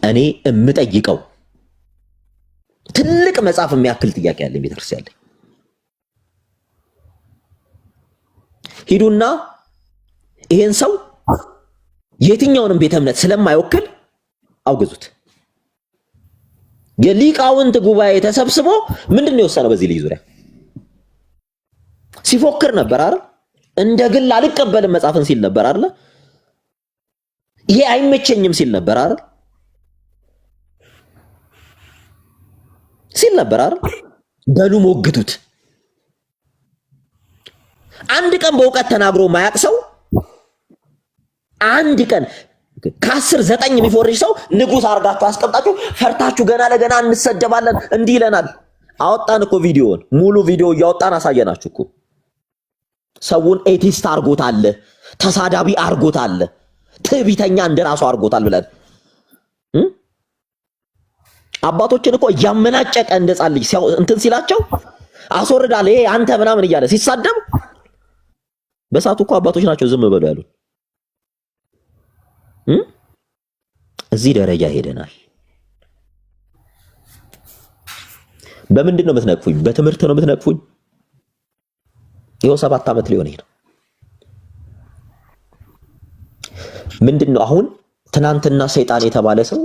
እኔ እምጠይቀው ትልቅ መጽሐፍ የሚያክል ጥያቄ ያለ ቤተክርስቲያን ላይ ሂዱና ይሄን ሰው የትኛውንም ቤተ እምነት ስለማይወክል አውግዙት። የሊቃውንት ጉባኤ ተሰብስቦ ምንድነው የወሰነው? በዚህ ልጅ ዙሪያ ሲፎክር ነበር አይደል? እንደ ግል አልቀበልም መጽሐፍን ሲል ነበር አይደል? ይሄ አይመቸኝም ሲል ነበር አይደል? ሲል ነበር አይደል? በሉ ሞግቱት። አንድ ቀን በእውቀት ተናግሮ ማያቅ ሰው አንድ ቀን ከ10 9 የሚፎርጅ ሰው ንጉስ አርጋችሁ አስቀምጣችሁ ፈርታችሁ ገና ለገና እንሰደባለን እንዲህ ይለናል። አወጣን እኮ ቪዲዮውን ሙሉ ቪዲዮ እያወጣን አሳየናችሁ እኮ። ሰውን ኤቲስት አርጎታል፣ ተሳዳቢ አርጎታል፣ ትዕቢተኛ እንደራሱ አርጎታል ብለን አባቶችን እኮ ያመናጨቀ እንደጻን ልጅ እንትን ሲላቸው አስወርዳል። ይሄ አንተ ምናምን እያለ ሲሳደብ በሳቱ እኮ አባቶች ናቸው ዝም በሉ ያሉት። እዚህ ደረጃ ሄደናል። በምንድን ነው የምትነቅፉኝ? በትምህርት ነው የምትነቅፉኝ? ይኸው 7 ዓመት ሊሆን ነው። ምንድነው አሁን? ትናንትና ሰይጣን የተባለ ሰው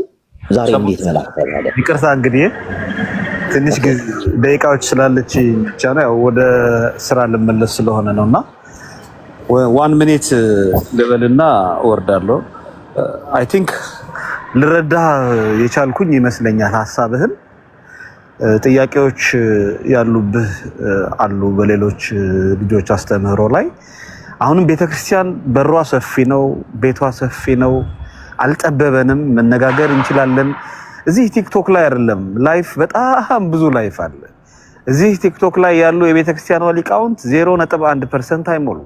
ዛሬ እንዴት መላእክት ያለ? ይቅርታ እንግዲህ ትንሽ ደቂቃዎች ስላለች ብቻ ነው ያው ወደ ስራ ልመለስ ስለሆነ ነውና 1 ሚኒት ልበልና እወርዳለሁ። አይ ቲንክ ልረዳ የቻልኩኝ ይመስለኛል ሐሳብህን። ጥያቄዎች ያሉብህ አሉ በሌሎች ልጆች አስተምህሮ ላይ። አሁንም ቤተክርስቲያን በሯ ሰፊ ነው፣ ቤቷ ሰፊ ነው፣ አልጠበበንም፣ መነጋገር እንችላለን። እዚህ ቲክቶክ ላይ አይደለም ላይፍ፣ በጣም ብዙ ላይፍ አለ። እዚህ ቲክቶክ ላይ ያሉ የቤተክርስቲያኗ ሊቃውንት 0.1% አይሞሉ።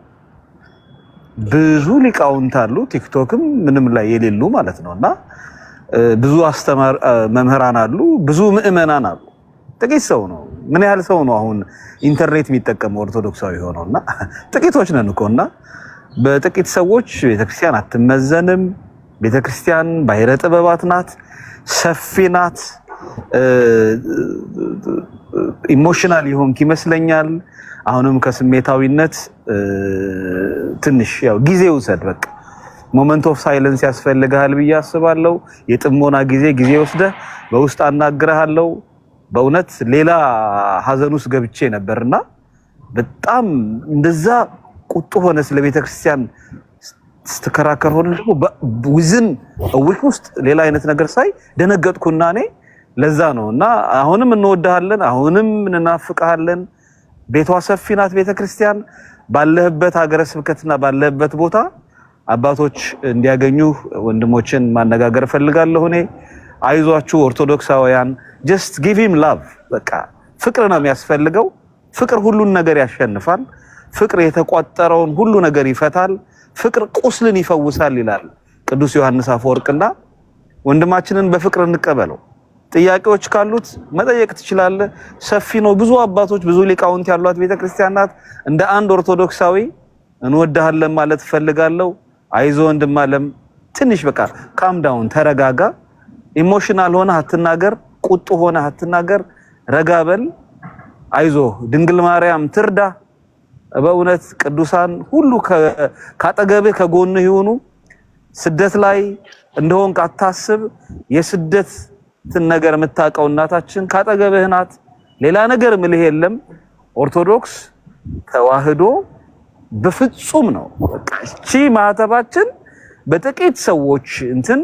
ብዙ ሊቃውንት አሉ ቲክቶክም ምንም ላይ የሌሉ ማለት ነውና ብዙ መምህራን አሉ፣ ብዙ ምዕመናን አሉ። ጥቂት ሰው ነው። ምን ያህል ሰው ነው አሁን ኢንተርኔት የሚጠቀመው ኦርቶዶክሳዊ ሆነውና? ጥቂቶች ነን እኮና በጥቂት ሰዎች ቤተክርስቲያን አትመዘንም። ቤተክርስቲያን ባሕረ ጥበባት ናት፣ ሰፊ ናት። ኢሞሽናል ይሆንክ ይመስለኛል። አሁንም ከስሜታዊነት ትንሽ ያው ጊዜ ውሰድ። በቃ ሞመንት ኦፍ ሳይለንስ ያስፈልጋል ብዬ አስባለሁ። የጥሞና ጊዜ ወስደህ በውስጥ አናግረሃለሁ። በእውነት ሌላ ሀዘን ውስጥ ገብቼ ነበርና በጣም እንደዛ ቁጡ ሆነ ስለ ቤተክርስቲያን ስትከራከር ሆነ ደግሞ ዊዝን ዊክ ውስጥ ሌላ አይነት ነገር ሳይ ደነገጥኩና እኔ ለዛ ነውና አሁንም እንወድሃለን፣ አሁንም እንናፍቅሃለን። ቤቷ ሰፊ ናት ቤተክርስቲያን። ባለህበት ሀገረ ስብከትና ባለህበት ቦታ አባቶች እንዲያገኙ ወንድሞችን ማነጋገር ፈልጋለሁ እኔ። አይዟችሁ ኦርቶዶክሳውያን፣ just give him love። በቃ ፍቅር ነው የሚያስፈልገው። ፍቅር ሁሉን ነገር ያሸንፋል። ፍቅር የተቋጠረውን ሁሉ ነገር ይፈታል። ፍቅር ቁስልን ይፈውሳል ይላል ቅዱስ ዮሐንስ አፈወርቅና ወንድማችንን በፍቅር እንቀበለው። ጥያቄዎች ካሉት መጠየቅ ትችላለህ። ሰፊ ነው። ብዙ አባቶች ብዙ ሊቃውንት ያሏት ቤተክርስቲያን ናት። እንደ አንድ ኦርቶዶክሳዊ እንወድሃለን ማለት ፈልጋለሁ። አይዞ ወንድም አለም፣ ትንሽ በቃ ካም ዳውን፣ ተረጋጋ። ኢሞሽናል ሆነ አትናገር፣ ቁጡ ሆነ አትናገር፣ ረጋበል። አይዞ ድንግል ማርያም ትርዳ። በእውነት ቅዱሳን ሁሉ ካጠገብህ ከጎንህ ይሁኑ። ስደት ላይ እንደሆንክ አታስብ። የስደት ነገር የምታውቀው እናታችን ካጠገብህ ናት። ሌላ ነገር ምልህ የለም። ኦርቶዶክስ ተዋህዶ በፍጹም ነው። በቃ እቺ ማህተባችን በጥቂት ሰዎች እንትን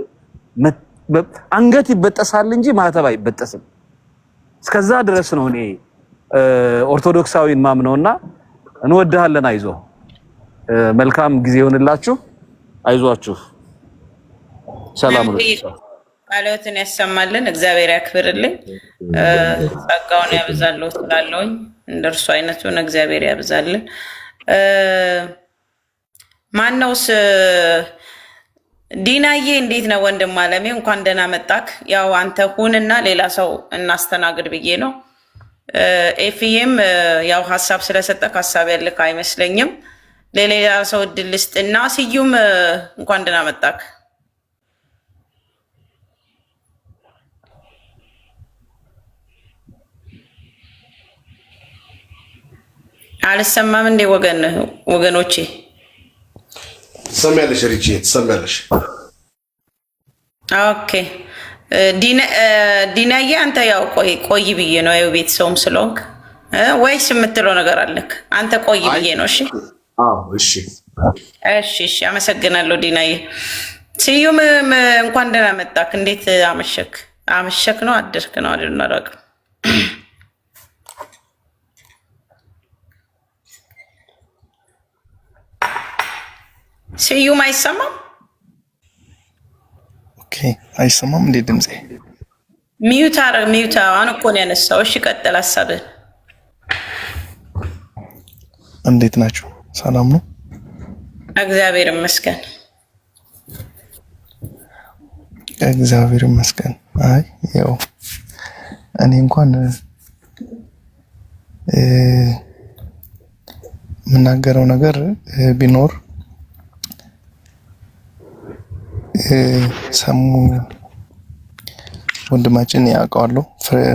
አንገት ይበጠሳል እንጂ ማህተብ አይበጠስም። እስከዛ ድረስ ነው እኔ ኦርቶዶክሳዊን ማምነውና እንወድሃለን። አይዞ መልካም ጊዜ ይሁንላችሁ። አይዟችሁ። ሰላም ነው። ቃልዎትን ያሰማልን፣ እግዚአብሔር ያክብርልኝ፣ ጸጋውን ያብዛልዎ ስላለውኝ እንደርሱ አይነቱን እግዚአብሔር ያብዛልን። ማነውስ ዲናዬ? እንዴት ነው ወንድም አለሜ? እንኳን ደህና መጣክ። ያው አንተ ሁንና ሌላ ሰው እናስተናግድ ብዬ ነው። ኤፍዬም ያው ሀሳብ ስለሰጠክ ሀሳብ ያለክ አይመስለኝም። ለሌላ ሰው እድል ልስጥና ስዩም እንኳን ደህና መጣክ። አልሰማም እንዴ ወገኖቼ? ትሰሚያለሽ ሪቺ ትሰሚያለሽ? ኦኬ ዲናዬ አንተ ያው ቆይ ብዬ ነው የቤት ሰውም ስለሆንክ ወይስ የምትለው ነገር አለክ? አንተ ቆይ ብዬ ነው። እሺ እሺ እሺ አመሰግናለሁ ዲናዬ። ስዩም እንኳን ደህና መጣክ። እንዴት አመሸክ ነው አደርክ ነው አደረክ? ስዩም አይሰማም? ኦኬ አይሰማም እንዴ ድምጼ? ሚዩት አሁን እኮ ነው ያነሳው። እሺ ቀጥል ሀሳብህን። እንዴት ናችሁ? ሰላም ነው? እግዚአብሔር ይመስገን። እግዚአብሔር ይመስገን። አይ ያው እኔ እንኳን የምናገረው ነገር ቢኖር ሰሙ ወንድማችን ያውቀዋለሁ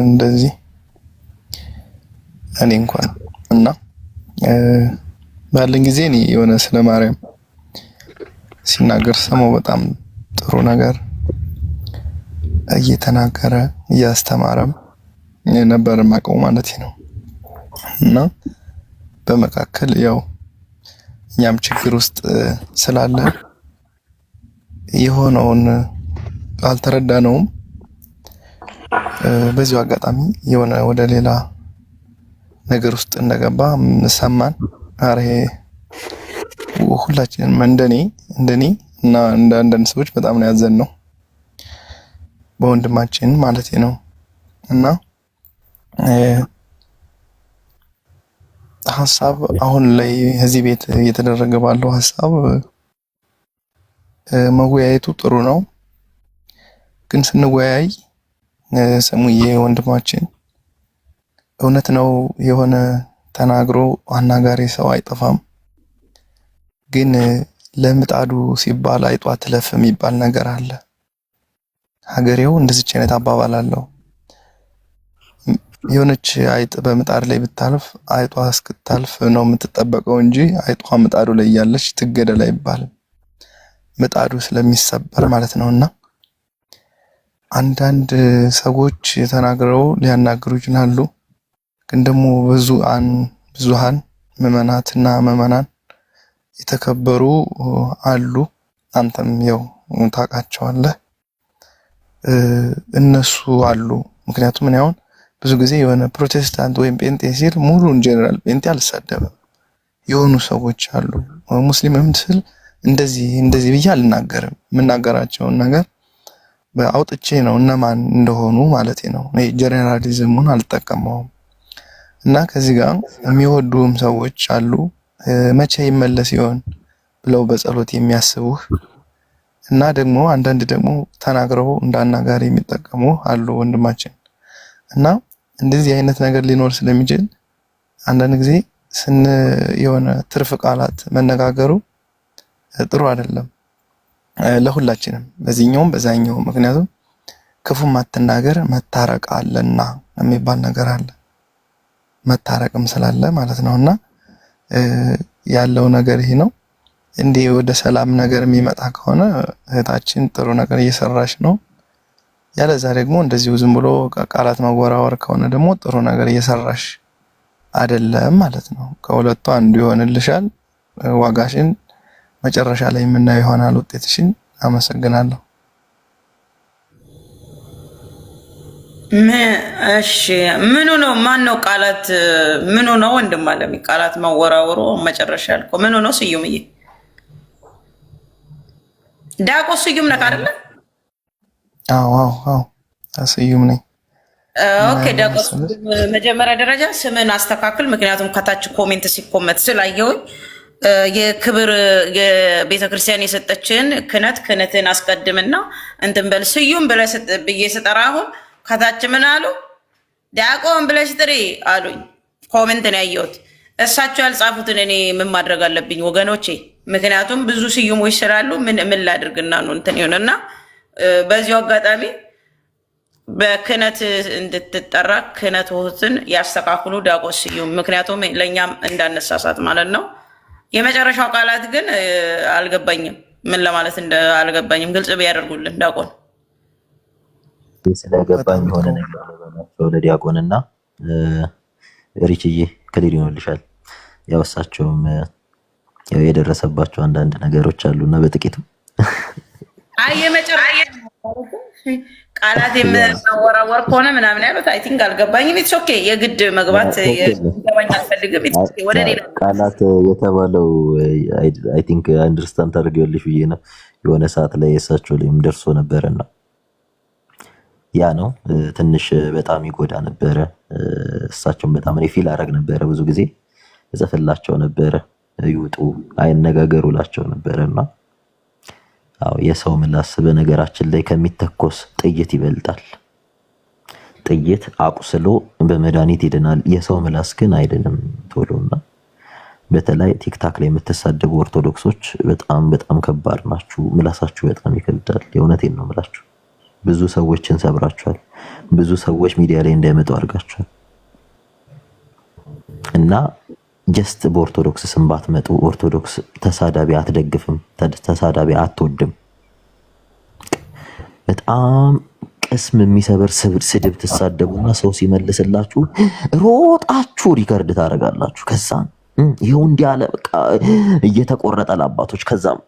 እንደዚህ እኔ እንኳን እና ባለን ጊዜ እኔ የሆነ ስለ ማርያም ሲናገር ሰማው በጣም ጥሩ ነገር እየተናገረ እያስተማረም ነበር ማቀው ማለት ነው። እና በመካከል ያው እኛም ችግር ውስጥ ስላለ የሆነውን አልተረዳነውም። በዚሁ አጋጣሚ የሆነ ወደ ሌላ ነገር ውስጥ እንደገባ ሰማን። አሬ ሁላችንም እንደኔ እና እንደ አንዳንድ ሰዎች በጣም ነው ያዘንነው በወንድማችን ማለት ነው። እና ሐሳብ አሁን ላይ እዚህ ቤት እየተደረገ ባለው ሐሳብ መወያየቱ ጥሩ ነው። ግን ስንወያይ ሰሙዬ ወንድማችን እውነት ነው የሆነ ተናግሮ አናጋሪ ሰው አይጠፋም። ግን ለምጣዱ ሲባል አይጧ ትለፍ የሚባል ነገር አለ። ሀገሬው እንደዚህ አይነት አባባል አለው። የሆነች አይጥ በምጣድ ላይ ብታልፍ አይጧ እስክታልፍ ነው የምትጠበቀው እንጂ አይጧ ምጣዱ ላይ ያለች ትገደል አይባልም። ምጣዱ ስለሚሰበር ማለት ነውና አንዳንድ ሰዎች ተናግረው ሊያናግሩ ይችላሉ። ግን ደግሞ ብዙሃን ምዕመናትና ምዕመናን የተከበሩ አሉ። አንተም ያው ታውቃቸዋለህ። እነሱ አሉ። ምክንያቱም እኔ አሁን ብዙ ጊዜ የሆነ ፕሮቴስታንት ወይም ጴንጤ ሲል ሙሉን ጀነራል ጴንጤ አልሳደብም። የሆኑ ሰዎች አሉ። ሙስሊምም ስል እንደዚህ ብዬ አልናገርም። የምናገራቸውን ነገር በአውጥቼ ነው እነማን እንደሆኑ ማለት ነው። እኔ ጀነራሊዝሙን አልጠቀመውም። እና ከዚህ ጋር የሚወዱም ሰዎች አሉ። መቼ ይመለስ ይሆን ብለው በጸሎት የሚያስቡህ እና ደግሞ አንዳንድ ደግሞ ተናግረው እንዳናጋሪ የሚጠቀሙ አሉ ወንድማችን። እና እንደዚህ አይነት ነገር ሊኖር ስለሚችል አንዳንድ ጊዜ የሆነ ትርፍ ቃላት መነጋገሩ ጥሩ አይደለም ለሁላችንም፣ በዚህኛውም በዛኛው። ምክንያቱም ክፉ ማትናገር መታረቅ አለና የሚባል ነገር አለ። መታረቅም ስላለ ማለት ነውና ያለው ነገር ይሄ ነው። እንዴ ወደ ሰላም ነገር የሚመጣ ከሆነ እህታችን ጥሩ ነገር እየሰራች ነው። ያለዛ ደግሞ እንደዚሁ ዝም ብሎ ቃላት መወራወር ከሆነ ደግሞ ጥሩ ነገር እየሰራሽ አይደለም ማለት ነው። ከሁለቱ አንዱ ይሆንልሻል። ዋጋሽን መጨረሻ ላይ የምናየው ይሆናል ውጤትሽን። አመሰግናለሁ። እሺ ምኑ ነው ማነው ቃላት ምኑ ነው ወንድም አለሚ ቃላት መወራወሩ መጨረሻ ያልከው ምኑ ነው? ስዩምዬ ዳቆ ስዩም ነህ አይደለ? አዎ ስዩም ነኝ። ኦኬ ዳቆ መጀመሪያ ደረጃ ስምን አስተካክል። ምክንያቱም ከታች ኮሜንት ሲኮመት ስላየሁኝ የክብር የቤተክርስቲያን የሰጠችን ክህነትን አስቀድምና እንትን በል ስዩም ብዬ ስጠራ አሁን ከታች ምን አሉ? ዲያቆን ብለሽ ጥሪ አሉኝ። ኮሜንት ነው ያየሁት። እሳቸው ያልጻፉትን እኔ ምን ማድረግ አለብኝ ወገኖቼ? ምክንያቱም ብዙ ስዩሞች ስላሉ ምን ላድርግና ነው እንትን ይሆንና በዚሁ አጋጣሚ በክህነት እንድትጠራ ክህነትህን ያስተካክሉ ዲያቆን ስዩም። ምክንያቱም ለእኛም እንዳነሳሳት ማለት ነው። የመጨረሻው ቃላት ግን አልገባኝም፣ ምን ለማለት አልገባኝም። ግልጽ ቢያደርጉልን ዲያቆን። ስለገባኝ የሆነ ነገር ለበላቸው ለዲያቆንና ሪችዬ ክሊር ይሆንልሻል። ያው እሳቸውም የደረሰባቸው አንዳንድ ነገሮች አሉና በጥቂቱ የመጨረሻ ቃላት የምናወራወር ከሆነ ምናምን ያሉት አይ ቲንክ አልገባኝም። ኢትስ ኦኬ የግድ መግባት ገባኝ አልፈልግም። ወደ ሌላ ቃላት የተባለው አይ ቲንክ አንደርስታንድ ታደርጊያለሽ ብዬ ነው። የሆነ ሰዓት ላይ እሳቸው ላይም ደርሶ ነበርና ያ ነው ትንሽ በጣም ይጎዳ ነበረ። እሳቸውም በጣም ሪፊል አደረግ ነበረ። ብዙ ጊዜ እጽፍላቸው ነበረ ይውጡ አይነጋገሩ ላቸው ነበርና አው የሰው ምላስ በነገራችን ላይ ከሚተኮስ ጥይት ይበልጣል። ጥይት አቁስሎ በመድኃኒት ይድናል። የሰው ምላስ ግን አይድንም ቶሎና በተለይ ቲክታክ ላይ የምትሳደቡ ኦርቶዶክሶች በጣም ከባድ ናችሁ። ምላሳችሁ በጣም ይከብዳል። የእውነቴን ነው የምላችሁ። ብዙ ሰዎችን ሰብራችኋል። ብዙ ሰዎች ሚዲያ ላይ እንዳይመጡ አድርጋችኋል እና ጀስት በኦርቶዶክስ ስም ባትመጡ። ኦርቶዶክስ ተሳዳቢ አትደግፍም፣ ተሳዳቢ አትወድም። በጣም ቅስም የሚሰበር ስድብ ትሳደቡና ሰው ሲመልስላችሁ ሮጣችሁ ሪከርድ ታደርጋላችሁ። ከዛም ይሄው እንዲህ አለ በቃ እየተቆረጠ ለአባቶች። ከዛም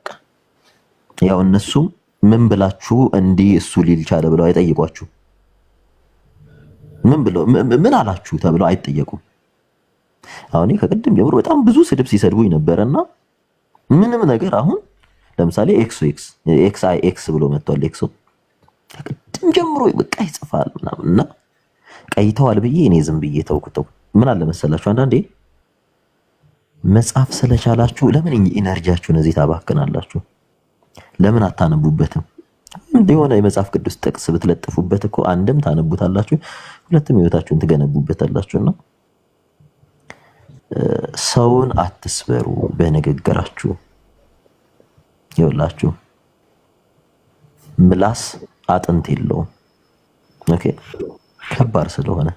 ያው እነሱም ምን ብላችሁ እንዲህ እሱ ሊል ቻለ ብለው አይጠይቋችሁ። ምን አላችሁ ተብለው አይጠየቁም። አሁን ከቅድም ጀምሮ በጣም ብዙ ስድብ ሲሰድቡኝ ነበርና ምንም ነገር አሁን ለምሳሌ ኤክስ ብሎ መጥቷል። ኤክሶ ከቅድም ጀምሮ በቃ ይጽፋል ምናምንና ቀይተዋል ብዬ እኔ ዝም ብዬ ተውኩት። ምን አለ መሰላችሁ አንዳንዴ መጻፍ ስለቻላችሁ ለምን ኢነርጂያችሁን እዚህ ታባክናላችሁ? ለምን አታነቡበትም? የሆነ የመጽሐፍ ቅዱስ ጥቅስ ብትለጥፉበት እኮ አንድም ታነቡታላችሁ፣ ሁለትም ህይወታችሁን ትገነቡበታላችሁና ሰውን አትስበሩ በንግግራችሁ። ይኸውላችሁ ምላስ አጥንት የለውም። ኦኬ ከባድ ስለሆነ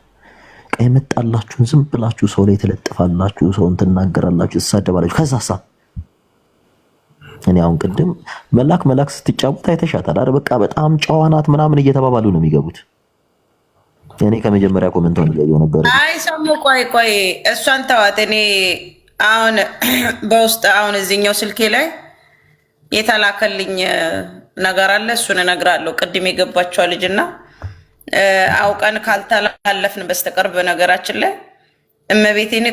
የመጣላችሁን ዝም ብላችሁ ሰው ላይ ትለጥፋላችሁ፣ ሰውን ትናገራላችሁ፣ ትሳደባላችሁ። ከዛሳ እኔ አሁን ቅድም መላክ ስትጫወት አይተሻታል አይደል? በቃ በጣም ጨዋ ናት ምናምን እየተባባሉ ነው የሚገቡት። እኔ ከመጀመሪያ ኮሜንቷን እያየሁ ነበር። አይ ሰሙ ቆይ እሷን ተዋት። እኔ አሁን በውስጥ አሁን እዚህኛው ስልኬ ላይ የተላከልኝ ነገር አለ፣ እሱን እነግራለሁ። ቅድም የገባችው ልጅና አውቀን ካልተላለፍን በስተቀር በነገራችን ላይ እመቤቴን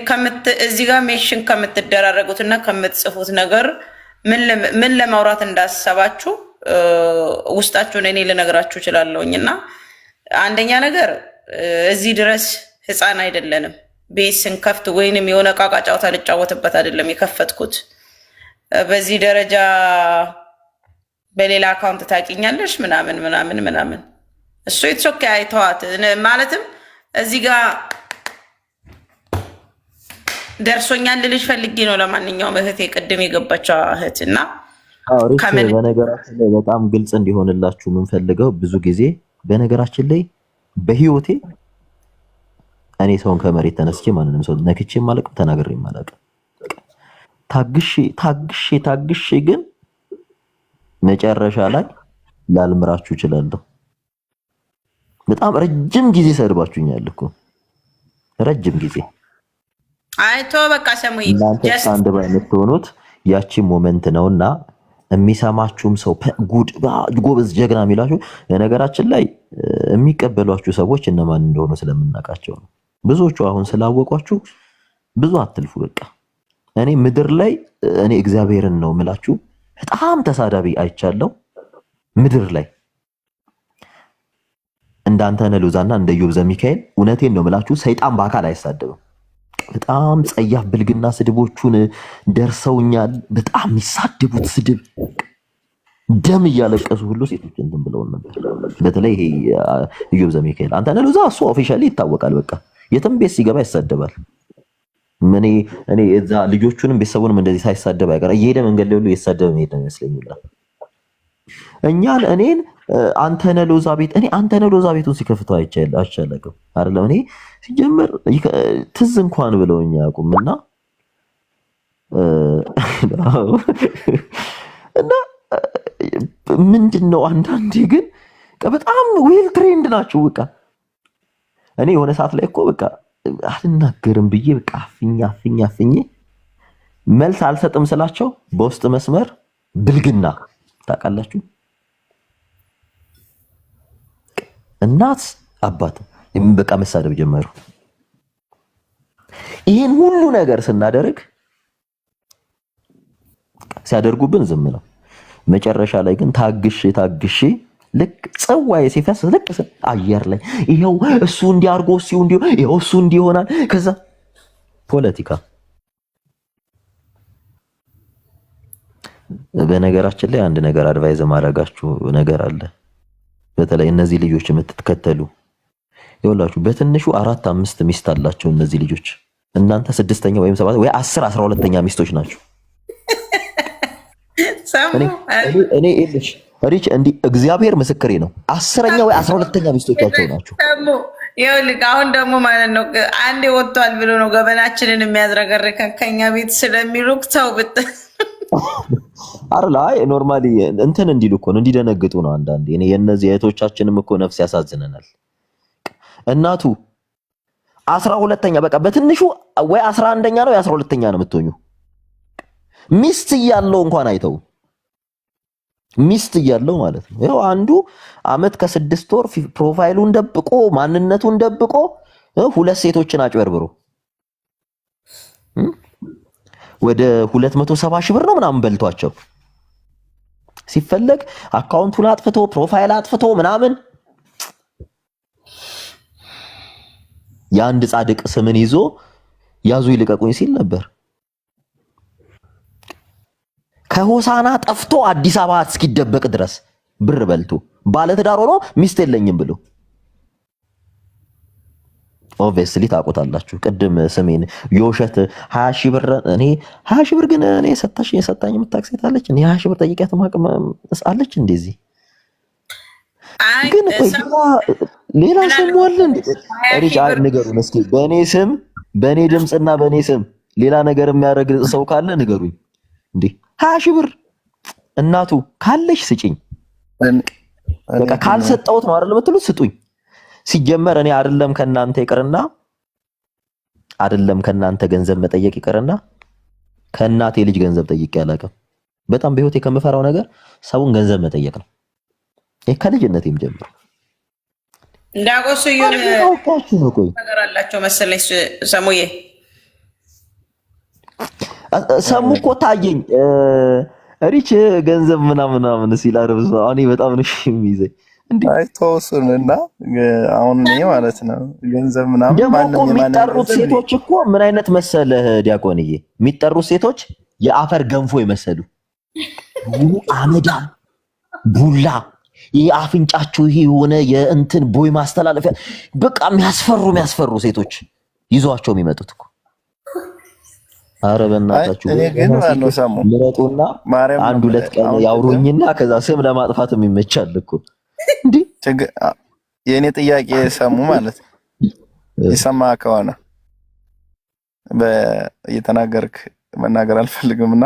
እዚህ ጋር ሜንሽን ከምትደራረጉትና ከምትጽፉት ነገር ምን ለማውራት እንዳሰባችሁ ውስጣችሁን እኔ ልነግራችሁ እችላለሁኝና አንደኛ ነገር እዚህ ድረስ ህፃን አይደለንም። ቤት ስንከፍት ወይንም የሆነ ዕቃ ጨዋታ ልጫወትበት አይደለም የከፈትኩት። በዚህ ደረጃ በሌላ አካውንት ታውቂኛለሽ ምናምን እሱ የተሶከ አይተዋት ማለትም እዚህ ጋር ደርሶኛል ልልሽ ፈልጌ ነው። ለማንኛውም እህቴ ቅድም የገባችው እህት እና በነገራችን ላይ በጣም ግልጽ እንዲሆንላችሁ የምንፈልገው ብዙ ጊዜ በነገራችን ላይ በህይወቴ እኔ ሰውን ከመሬት ተነስቼ ማንንም ሰው ነክቼ ማለቅም ተናግሬ ማለቅም ታግሼ ግን መጨረሻ ላይ ላልምራችሁ እችላለሁ። በጣም ረጅም ጊዜ ሰድባችሁኛል እኮ ረጅም ጊዜ አይቶ በቃ ሰሙይ ጀስት አንድ ባይ የምትሆኑት ያቺ ሞመንት ነውና የሚሰማችሁም ሰው ጉድ ጎበዝ ጀግና የሚላችሁ ነገራችን ላይ የሚቀበሏችሁ ሰዎች እነማን እንደሆኑ ስለምናውቃቸው ነው። ብዙዎቹ አሁን ስላወቋችሁ ብዙ አትልፉ። በቃ እኔ ምድር ላይ እኔ እግዚአብሔርን ነው የምላችሁ በጣም ተሳዳቢ አይቻለሁ ምድር ላይ እንዳንተ ነሉዛና እንደ ኢዮብ ዘሚካኤል። እውነቴን ነው የምላችሁ ሰይጣን በአካል አይሳደብም። በጣም ጸያፍ ብልግና ስድቦቹን ደርሰውኛል። በጣም የሚሳደቡት ስድብ ደም እያለቀሱ ሁሉ ሴቶች እንትን ብለው ነበር። በተለይ ይሄ ኢዮብ ዘሚካኤል አንተ ነሉዛ እሱ ኦፊሻሊ ይታወቃል። በቃ የትም ቤት ሲገባ ይሳደባል። እኔ እዛ ልጆቹንም ቤተሰቡንም እንደዚህ ሳይሳደብ አይቀር እየሄደ መንገድ ላይ ሁሉ ይሳደብ ነው ይመስለኛል። እኛን እኔን አንተነህ ሎዛ ቤት እኔ አንተነህ ሎዛ ቤቱን ሲከፍተው አይቻለቅም አይደለም። እኔ ሲጀምር ትዝ እንኳን ብለውኝ ያቁምና እና ምንድነው አንዳንዴ ግን በጣም ዌል ትሬንድ ናቸው። በቃ እኔ የሆነ ሰዓት ላይ እኮ በቃ አልናገርም ብዬ በቃ አፍኜ መልስ አልሰጥም ስላቸው በውስጥ መስመር ብልግና ታውቃላችሁ፣ እናት አባት በቃ መሳደብ ጀመሩ። ይሄን ሁሉ ነገር ስናደርግ ሲያደርጉብን ዝም ነው። መጨረሻ ላይ ግን ታግሼ ልክ ጽዋዬ ሲፈስ ልክ አየር ላይ ይሄው እሱ እንዲያርጎ እሱ እንዲሆናል። ከዛ ፖለቲካ። በነገራችን ላይ አንድ ነገር አድቫይዝ ማድረጋችሁ ነገር አለ። በተለይ እነዚህ ልጆች የምትከተሉ ይኸውላችሁ በትንሹ 4-5 ሚስት አላቸው እነዚህ ልጆች። እናንተ 6ኛ ወይም 7 ወይ 10 12ኛ ሚስቶች ናቸው። እኔ እልሽ ሪች እንዲህ እግዚአብሔር ምስክሬ ነው 10ኛ ወይ 12ኛ ሚስቶቻቸው ናቸው። ይኸውልህ አሁን ደግሞ ማለት ነው አንዴ ወጥቷል ብሎ ነው ገበናችንን የሚያዝረገርከን ከኛ ቤት ስለሚሩቅ ሰው አይ ኖርማሊ እንትን እንዲሉ እኮ ነው እንዲደነግጡ ነው። አንዳንዴ እኔ የነዚህ እህቶቻችንም እኮ ነፍስ ያሳዝነናል። እናቱ 12ኛ በቃ በትንሹ ወይ 11ኛ ነው ወይ 12ኛ ነው የምትሆኙ። ሚስት እያለው እንኳን አይተው ሚስት እያለው ማለት ነው። ያው አንዱ አመት ከ6 ወር ፕሮፋይሉን ደብቆ ማንነቱን ደብቆ 2 ሴቶችን አጭበርብሮ ወደ 270 ሺህ ብር ነው ምናምን በልቷቸው ሲፈለግ አካውንቱን አጥፍቶ ፕሮፋይል አጥፍቶ ምናምን የአንድ ጻድቅ ስምን ይዞ ያዙ ይልቀቁኝ ሲል ነበር። ከሆሳና ጠፍቶ አዲስ አበባ እስኪደበቅ ድረስ ብር በልቶ ባለትዳር ሆኖ ሚስት የለኝም ብሎ ኦብቪየስሊ ታውቁታላችሁ። ቅድም ስሜን የውሸት 20 ሺህ ብር እኔ 20 ሺህ ብር ግን እኔ የሰጣኝ የምታክሴት አለች። እኔ 20 ሺህ ብር ጠይቂያት ማቅም አለች እንደዚህ ግን ሌላ ስም ወለ ሪች ንገሩን እስኪ በእኔ ድምፅና በእኔ ስም ሌላ ነገር የሚያደርግ ሰው ካለ ንገሩኝ። እንዴ 20 ሺህ ብር እናቱ ካለሽ ስጪኝ። በቃ ካልሰጠሁት ነው አይደል የምትሉት? ስጡኝ። ሲጀመር እኔ አይደለም ከናንተ ገንዘብ መጠየቅ ይቀርና ከእናቴ ልጅ ገንዘብ ጠይቄ አላውቅም። በጣም በህይወቴ ከምፈራው ነገር ሰውን ገንዘብ መጠየቅ ነው። ከልጅነቴም ጀምሮ እንዳጎሱዩን ነው። ቆይ ነገር አላቸው መሰለኝ ሰሙዬ ሰሙ እኮ ታየኝ ሪች ገንዘብ ምናምን ሲል አረብዛ እኔ በጣም ነው የሚይዘኝ። አይ ተወሱንና አሁን እኔ ማለት ነው ገንዘብ ምናምን ደግሞ የሚጠሩት ሴቶች እኮ ምን አይነት መሰለህ ዲያቆንዬ፣ የሚጠሩት ሴቶች የአፈር ገንፎ ይመስሉ አመዳ ቡላ አፍንጫቸው ይሄ የሆነ የእንትን ቦይ ማስተላለፊያ በቃ የሚያስፈሩ ሴቶች ይዟቸው የሚመጡት እኮ። ኧረ በእናታችሁ እኔ ግን ማነው ሰሙ ምረጡና አንድ 2 ቀን ያውሩኝና ከዛ ስም ለማጥፋትም ይመቻል እኮ። እንዴ የኔ ጥያቄ ሰሙ ማለት ይሰማ ከሆነ እየተናገርክ መናገር አልፈልግምና